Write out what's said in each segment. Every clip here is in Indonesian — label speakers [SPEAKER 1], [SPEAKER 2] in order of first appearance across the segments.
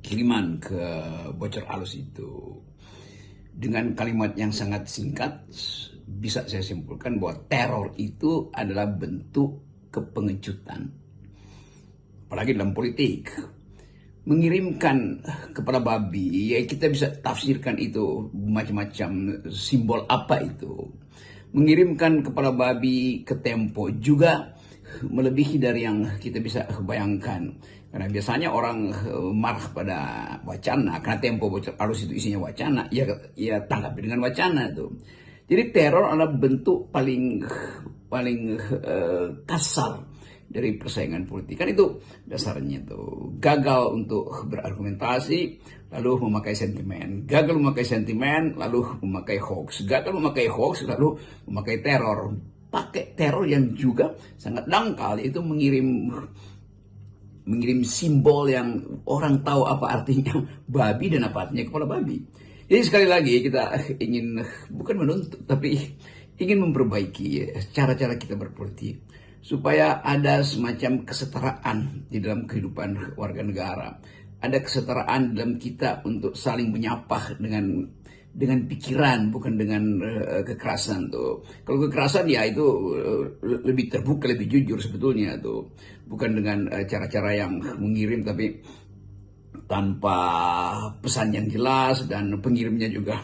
[SPEAKER 1] kiriman ke bocor alus itu. Dengan kalimat yang sangat singkat, bisa saya simpulkan bahwa teror itu adalah bentuk kepengecutan. Apalagi dalam politik. Mengirimkan kepada babi, ya kita bisa tafsirkan itu macam-macam simbol apa itu. Mengirimkan kepada babi ke Tempo juga melebihi dari yang kita bisa bayangkan. Karena biasanya orang marah pada wacana, karena Tempo bocor alus itu isinya wacana, ya tanggapi dengan wacana itu. Jadi teror adalah bentuk paling kasar dari persaingan politik. Kan itu dasarnya tuh. Gagal untuk berargumentasi, lalu memakai sentimen. Gagal memakai sentimen, lalu memakai hoax. Gagal memakai hoax, lalu memakai teror. Pakai teror yang juga sangat dangkal, itu mengirim simbol yang orang tahu apa artinya babi dan apa artinya kepala babi. Jadi sekali lagi kita ingin, bukan menuntut, tapi ingin memperbaiki cara-cara kita berpolitik. Supaya ada semacam kesetaraan di dalam kehidupan warga negara. Ada kesetaraan dalam kita untuk saling menyapa dengan pikiran, bukan dengan kekerasan tuh. Kalau kekerasan ya itu lebih terbuka, lebih jujur sebetulnya tuh. Bukan dengan cara-cara yang mengirim tapi tanpa pesan yang jelas, dan pengirimnya juga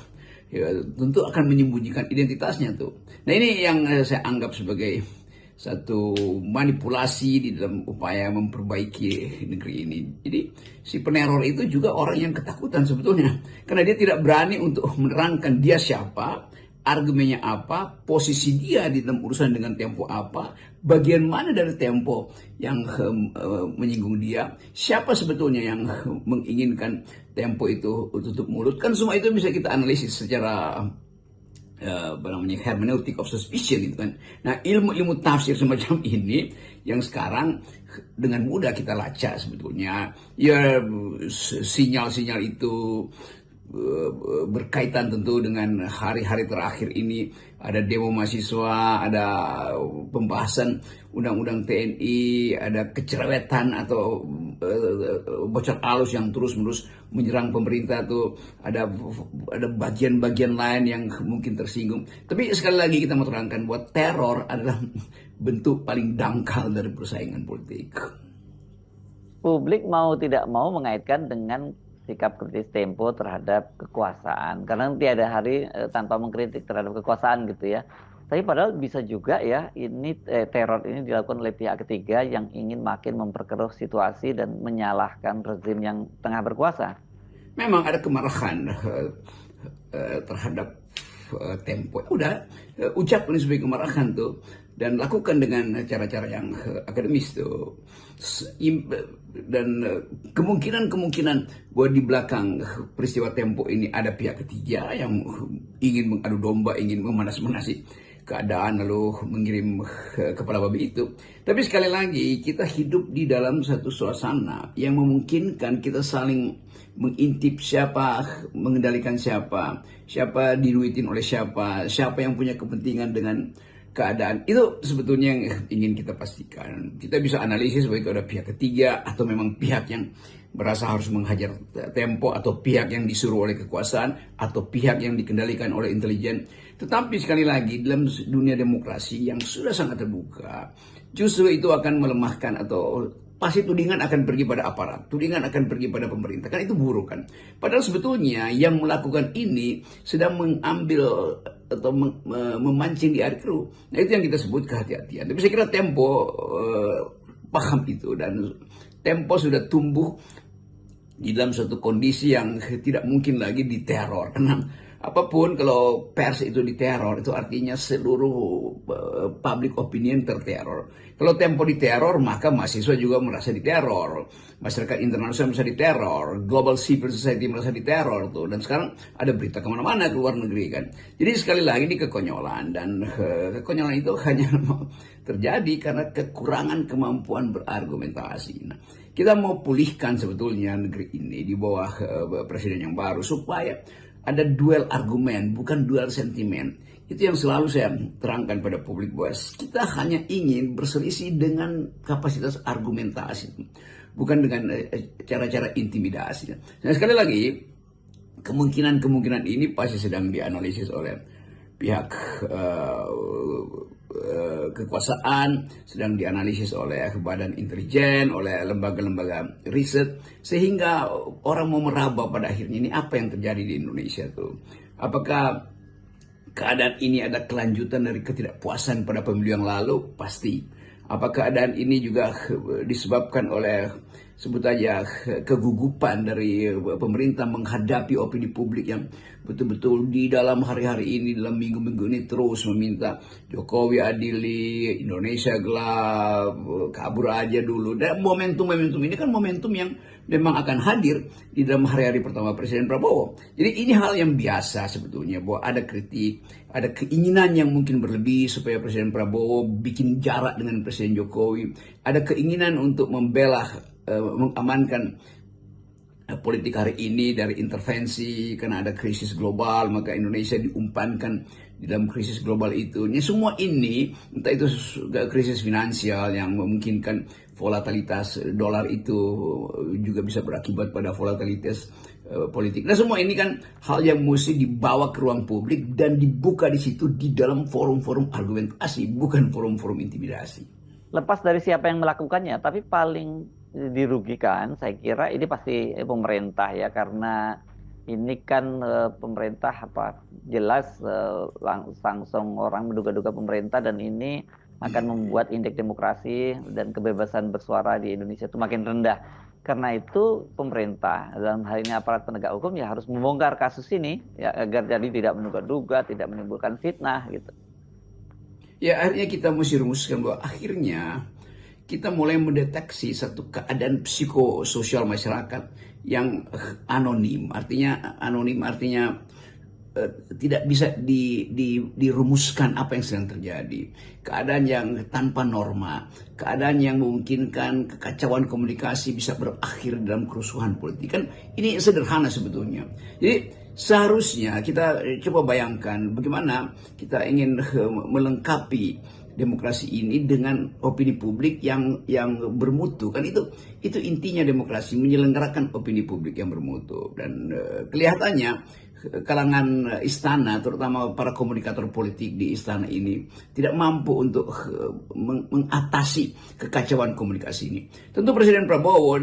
[SPEAKER 1] ya, tentu akan menyembunyikan identitasnya tuh. Nah ini yang saya anggap sebagai satu manipulasi di dalam upaya memperbaiki negeri ini. Jadi si peneror itu juga orang yang ketakutan sebetulnya, karena dia tidak berani untuk menerangkan dia siapa, argumennya apa, posisi dia di dalam urusan dengan Tempo apa, bagian mana dari Tempo yang menyinggung dia, siapa sebetulnya yang menginginkan Tempo itu tutup mulut. Kan semua itu bisa kita analisis secara hermeneutic of suspicion gitu kan. Nah ilmu tafsir semacam ini yang sekarang dengan mudah kita lacak sebetulnya. Ya sinyal-sinyal itu berkaitan tentu dengan hari-hari terakhir ini. Ada demo mahasiswa, ada pembahasan undang-undang TNI, ada kecerewetan atau bocor alus yang terus-menerus menyerang pemerintah tuh. Ada bagian-bagian lain yang mungkin tersinggung. Tapi sekali lagi kita mau terangkan bahwa teror adalah bentuk paling dangkal dari persaingan politik.
[SPEAKER 2] Publik mau tidak mau mengaitkan dengan sikap kritis Tempo terhadap kekuasaan, karena tiada hari tanpa mengkritik terhadap kekuasaan gitu ya. Tapi padahal bisa juga ya ini teror ini dilakukan oleh pihak ketiga yang ingin makin memperkeruh situasi dan menyalahkan rezim yang tengah berkuasa.
[SPEAKER 1] Memang ada kemarahan terhadap Tempo. Udah ucapkan sebagai kemarahan tuh, dan lakukan dengan cara-cara yang akademis tuh. Dan kemungkinan bahwa di belakang peristiwa Tempo ini ada pihak ketiga yang ingin mengadu domba, ingin memanas-manasi keadaan lalu mengirim kepala babi itu. Tapi sekali lagi kita hidup di dalam satu suasana yang memungkinkan kita saling mengintip siapa mengendalikan siapa diduitin oleh siapa yang punya kepentingan dengan keadaan. Itu sebetulnya yang ingin kita pastikan. Kita bisa analisis bahwa itu ada pihak ketiga, atau memang pihak yang merasa harus menghajar Tempo, atau pihak yang disuruh oleh kekuasaan, atau pihak yang dikendalikan oleh intelijen. Tetapi sekali lagi dalam dunia demokrasi yang sudah sangat terbuka, justru itu akan melemahkan, atau pasti tudingan akan pergi pada aparat, tudingan akan pergi pada pemerintah. Kan itu buruk kan. Padahal sebetulnya yang melakukan ini sedang mengambil atau memancing di air keruh. Nah itu yang kita sebut kehati-hatian. Tapi saya kira Tempo paham itu, dan Tempo sudah tumbuh di dalam suatu kondisi yang tidak mungkin lagi diteror. Karena apapun kalau pers itu diteror, itu artinya seluruh public opinion terteror. Kalau Tempo diteror, maka mahasiswa juga merasa diteror. Masyarakat internasional merasa diteror. Global civil society merasa diteror tuh. Dan sekarang ada berita kemana-mana ke luar negeri kan. Jadi sekali lagi ini kekonyolan. Dan kekonyolan itu hanya terjadi karena kekurangan kemampuan berargumentasi. Nah, kita mau pulihkan sebetulnya negeri ini di bawah presiden yang baru, supaya ada duel argumen, bukan duel sentimen. Itu yang selalu saya terangkan pada publik, bahwa kita hanya ingin berselisih dengan kapasitas argumentasi. bukan dengan cara-cara intimidasi. Nah, sekali lagi, kemungkinan ini pasti sedang dianalisis oleh pihak kekuasaan, sedang dianalisis oleh badan intelijen, oleh lembaga-lembaga riset, sehingga orang mau meraba pada akhirnya ini apa yang terjadi di Indonesia tuh. Apakah keadaan ini ada kelanjutan dari ketidakpuasan pada pemilu yang lalu? Pasti. Apakah keadaan ini juga disebabkan oleh, sebut aja, kegugupan dari pemerintah menghadapi opini publik yang betul-betul di dalam hari-hari ini, dalam minggu-minggu ini terus meminta Jokowi adili, Indonesia gelap, kabur aja dulu. Dan momentum-momentum ini kan momentum yang memang akan hadir di dalam hari-hari pertama Presiden Prabowo. Jadi ini hal yang biasa sebetulnya, bahwa ada kritik, ada keinginan yang mungkin berlebih supaya Presiden Prabowo bikin jarak dengan Presiden Jokowi, ada keinginan untuk membela, mengamankan politik hari ini dari intervensi karena ada krisis global, maka Indonesia diumpankan di dalam krisis global itu. Semua ini, entah itu krisis finansial yang memungkinkan volatilitas dolar itu juga bisa berakibat pada volatilitas politik. Nah, semua ini kan hal yang mesti dibawa ke ruang publik dan dibuka di situ di dalam forum-forum argumentasi, bukan forum-forum intimidasi.
[SPEAKER 2] Lepas dari siapa yang melakukannya, tapi paling dirugikan saya kira ini pasti pemerintah ya, karena ini kan pemerintah jelas langsung orang menduga-duga pemerintah, dan ini akan membuat indeks demokrasi dan kebebasan bersuara di Indonesia itu makin rendah. Karena itu pemerintah dalam hal ini aparat penegak hukum ya harus membongkar kasus ini ya, agar jadi tidak menduga-duga, tidak menimbulkan fitnah gitu.
[SPEAKER 1] Ya, akhirnya kita mesti rumuskan bahwa akhirnya kita mulai mendeteksi satu keadaan psikososial masyarakat yang anonim. Artinya tidak bisa dirumuskan apa yang sedang terjadi. Keadaan yang tanpa norma, keadaan yang memungkinkan kekacauan komunikasi bisa berakhir dalam kerusuhan politik. Kan ini sederhana sebetulnya. Jadi seharusnya kita coba bayangkan bagaimana kita ingin melengkapi demokrasi ini dengan opini publik yang bermutu. Kan itu intinya demokrasi, menyelenggarakan opini publik yang bermutu. Dan kelihatannya kalangan istana, terutama para komunikator politik di istana ini, tidak mampu untuk mengatasi kekacauan komunikasi ini. Tentu Presiden Prabowo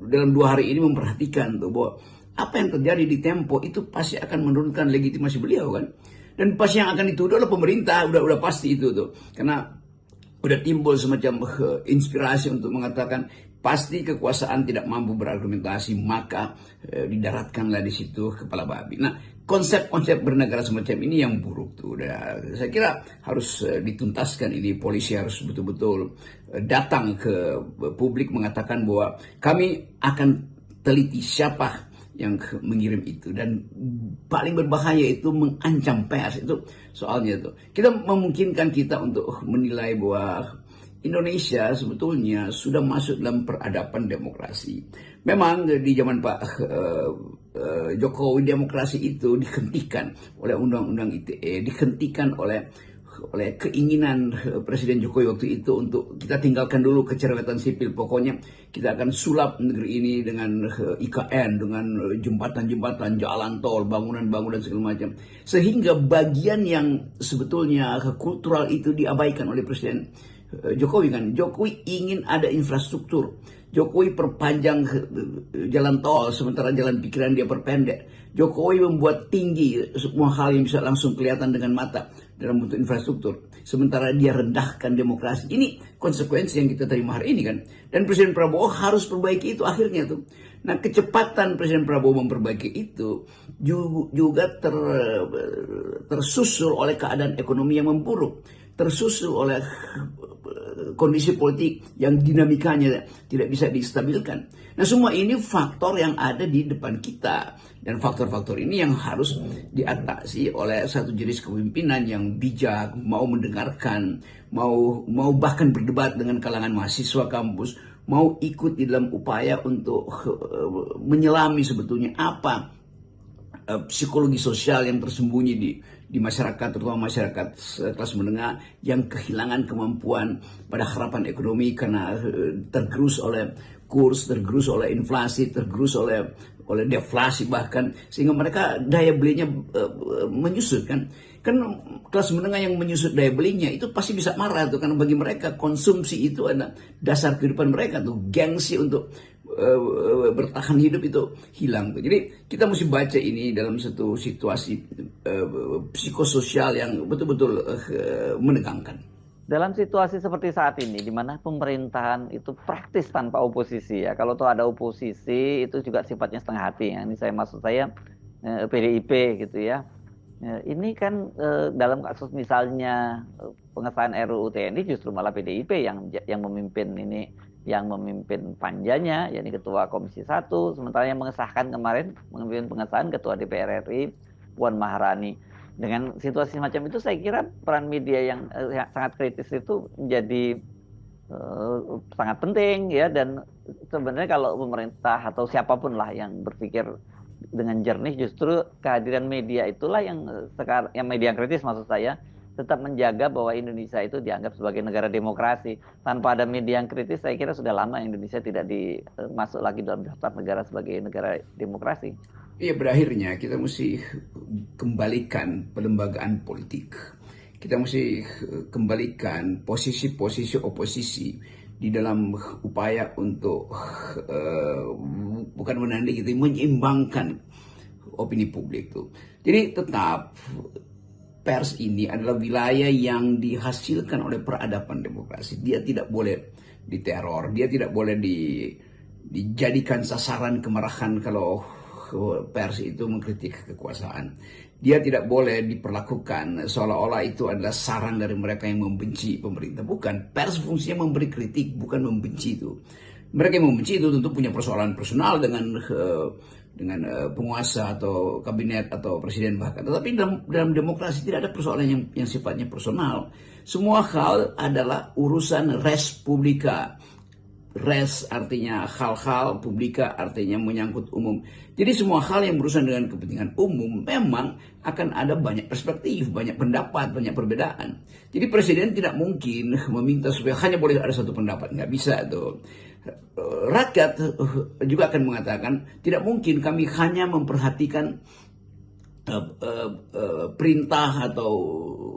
[SPEAKER 1] dalam 2 hari ini memperhatikan tuh bahwa apa yang terjadi di Tempo itu pasti akan menurunkan legitimasi beliau kan. Dan pasti yang akan dituduh oleh pemerintah, udah pasti itu tuh. Karena udah timbul semacam inspirasi untuk mengatakan pasti kekuasaan tidak mampu berargumentasi, maka didaratkanlah di situ kepala babi. Nah, konsep-konsep bernegara semacam ini yang buruk tuh. Saya kira harus dituntaskan ini. Polisi harus betul-betul datang ke publik mengatakan bahwa kami akan teliti siapa yang mengirim itu, dan paling berbahaya itu mengancam pers. Itu soalnya tuh kita memungkinkan kita untuk menilai bahwa Indonesia sebetulnya sudah masuk dalam peradaban demokrasi. Memang di zaman Pak Jokowi demokrasi itu dihentikan oleh Undang-Undang ITE, dihentikan oleh keinginan Presiden Jokowi waktu itu untuk kita tinggalkan dulu kecerewetan sipil. Pokoknya kita akan sulap negeri ini dengan IKN, dengan jembatan-jembatan, jalan tol, bangunan-bangunan segala macam. Sehingga bagian yang sebetulnya kultural itu diabaikan oleh Presiden Jokowi kan. Jokowi ingin ada infrastruktur. Jokowi perpanjang jalan tol, sementara jalan pikiran dia perpendek. Jokowi membuat tinggi semua hal yang bisa langsung kelihatan dengan mata dalam bentuk infrastruktur, sementara dia rendahkan demokrasi. Ini konsekuensi yang kita terima hari ini kan. Dan Presiden Prabowo harus perbaiki itu akhirnya tuh. Nah, kecepatan Presiden Prabowo memperbaiki itu juga tersusul oleh keadaan ekonomi yang memburuk, tersusul oleh kondisi politik yang dinamikanya tidak bisa distabilkan. Nah, semua ini faktor yang ada di depan kita, dan faktor-faktor ini yang harus diatasi oleh satu jenis kepemimpinan yang bijak, mau mendengarkan, mau bahkan berdebat dengan kalangan mahasiswa kampus, mau ikut di dalam upaya untuk menyelami sebetulnya apa psikologi sosial yang tersembunyi di masyarakat, terutama masyarakat kelas menengah yang kehilangan kemampuan pada harapan ekonomi karena tergerus oleh kurs, tergerus oleh inflasi, tergerus oleh deflasi bahkan, sehingga mereka daya belinya menyusut kan. Kan kelas menengah yang menyusut daya belinya itu pasti bisa marah tuh, karena bagi mereka konsumsi itu adalah dasar kehidupan mereka tuh, gengsi untuk bertahan hidup itu hilang tuh. Jadi kita mesti baca ini dalam satu situasi psikososial yang betul-betul menegangkan.
[SPEAKER 2] Dalam situasi seperti saat ini, di mana pemerintahan itu praktis tanpa oposisi ya. Kalau tuh ada oposisi, itu juga sifatnya setengah hati ya. Ini maksud saya PDIP gitu ya. Ini kan dalam kasus misalnya pengesahan RUU TNI justru malah PDIP yang memimpin ini, yang memimpin panjanya, yakni Ketua Komisi 1, sementara yang mengesahkan kemarin, memimpin pengesahan Ketua DPR RI, Puan Maharani. Dengan situasi semacam itu saya kira peran media yang sangat kritis itu menjadi sangat penting ya, dan sebenarnya kalau pemerintah atau siapapun lah yang berpikir dengan jernih, justru kehadiran media itulah yang sekarang, yang media kritis maksud saya, tetap menjaga bahwa Indonesia itu dianggap sebagai negara demokrasi. Tanpa ada media yang kritis, saya kira sudah lama Indonesia tidak masuk lagi dalam daftar negara sebagai negara demokrasi.
[SPEAKER 1] Iya, berakhirnya kita mesti kembalikan pelembagaan politik. Kita mesti kembalikan posisi-posisi oposisi di dalam upaya untuk bukan menanding, gitu, menyeimbangkan opini publik tuh. Jadi tetap pers ini adalah wilayah yang dihasilkan oleh peradaban demokrasi. Dia tidak boleh diteror, dia tidak boleh dijadikan sasaran kemarahan kalau pers itu mengkritik kekuasaan. Dia tidak boleh diperlakukan seolah-olah itu adalah saran dari mereka yang membenci pemerintah. Bukan, pers fungsinya memberi kritik, bukan membenci itu. Mereka yang membenci itu tentu punya persoalan personal dengan penguasa atau kabinet atau presiden bahkan. Tetapi dalam demokrasi tidak ada persoalan yang sifatnya personal. Semua hal adalah urusan res publica. Res artinya hal-hal, publika artinya menyangkut umum. Jadi semua hal yang berurusan dengan kepentingan umum memang akan ada banyak perspektif, banyak pendapat, banyak perbedaan. Jadi presiden tidak mungkin meminta supaya hanya boleh ada satu pendapat, nggak bisa tuh. Rakyat juga akan mengatakan tidak mungkin kami hanya memperhatikan perintah atau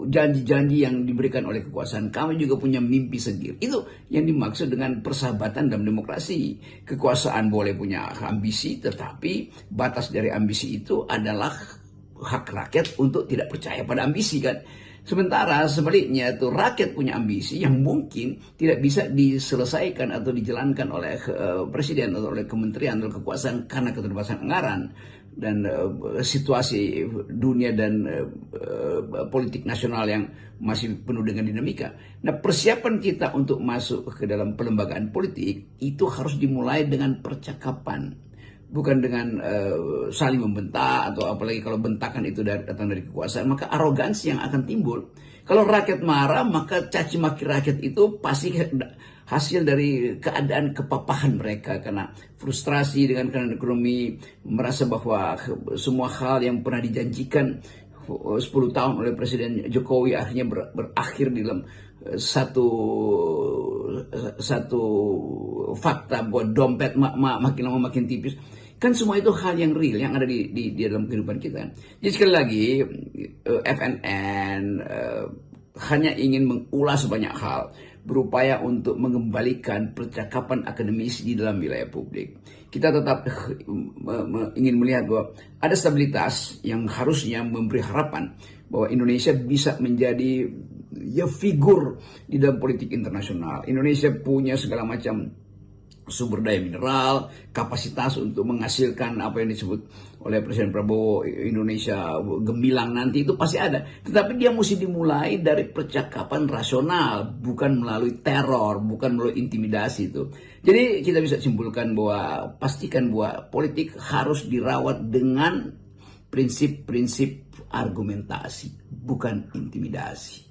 [SPEAKER 1] janji-janji yang diberikan oleh kekuasaan. Kami juga punya mimpi sendiri. Itu yang dimaksud dengan persahabatan dalam demokrasi. Kekuasaan boleh punya ambisi, tetapi batas dari ambisi itu adalah hak rakyat untuk tidak percaya pada ambisi kan. Sementara sebaliknya itu rakyat punya ambisi yang mungkin tidak bisa diselesaikan atau dijalankan oleh presiden atau oleh kementerian atau kekuasaan karena keterbatasan anggaran dan situasi dunia dan politik nasional yang masih penuh dengan dinamika. Nah, persiapan kita untuk masuk ke dalam pelembagaan politik itu harus dimulai dengan percakapan, bukan dengan saling membentak, atau apalagi kalau bentakan itu datang dari kekuasaan, maka arogansi yang akan timbul. Kalau rakyat marah, maka caci maki rakyat itu pasti hasil dari keadaan kepapahan mereka karena frustrasi dengan keadaan ekonomi, merasa bahwa semua hal yang pernah dijanjikan 10 tahun oleh Presiden Jokowi akhirnya berakhir di dalam satu fakta bahwa dompet makin lama makin tipis. Kan semua itu hal yang real yang ada di dalam kehidupan kita. Jadi sekali lagi FNN hanya ingin mengulas banyak hal, berupaya untuk mengembalikan percakapan akademis di dalam wilayah publik. Kita tetap ingin melihat bahwa ada stabilitas yang harusnya memberi harapan bahwa Indonesia bisa menjadi figur di dalam politik internasional. Indonesia punya segala macam sumber daya mineral, kapasitas untuk menghasilkan apa yang disebut oleh Presiden Prabowo Indonesia gemilang nanti, itu pasti ada. Tetapi dia mesti dimulai dari percakapan rasional, bukan melalui teror, bukan melalui intimidasi itu. Jadi kita bisa simpulkan bahwa pastikan bahwa politik harus dirawat dengan prinsip-prinsip argumentasi, bukan intimidasi.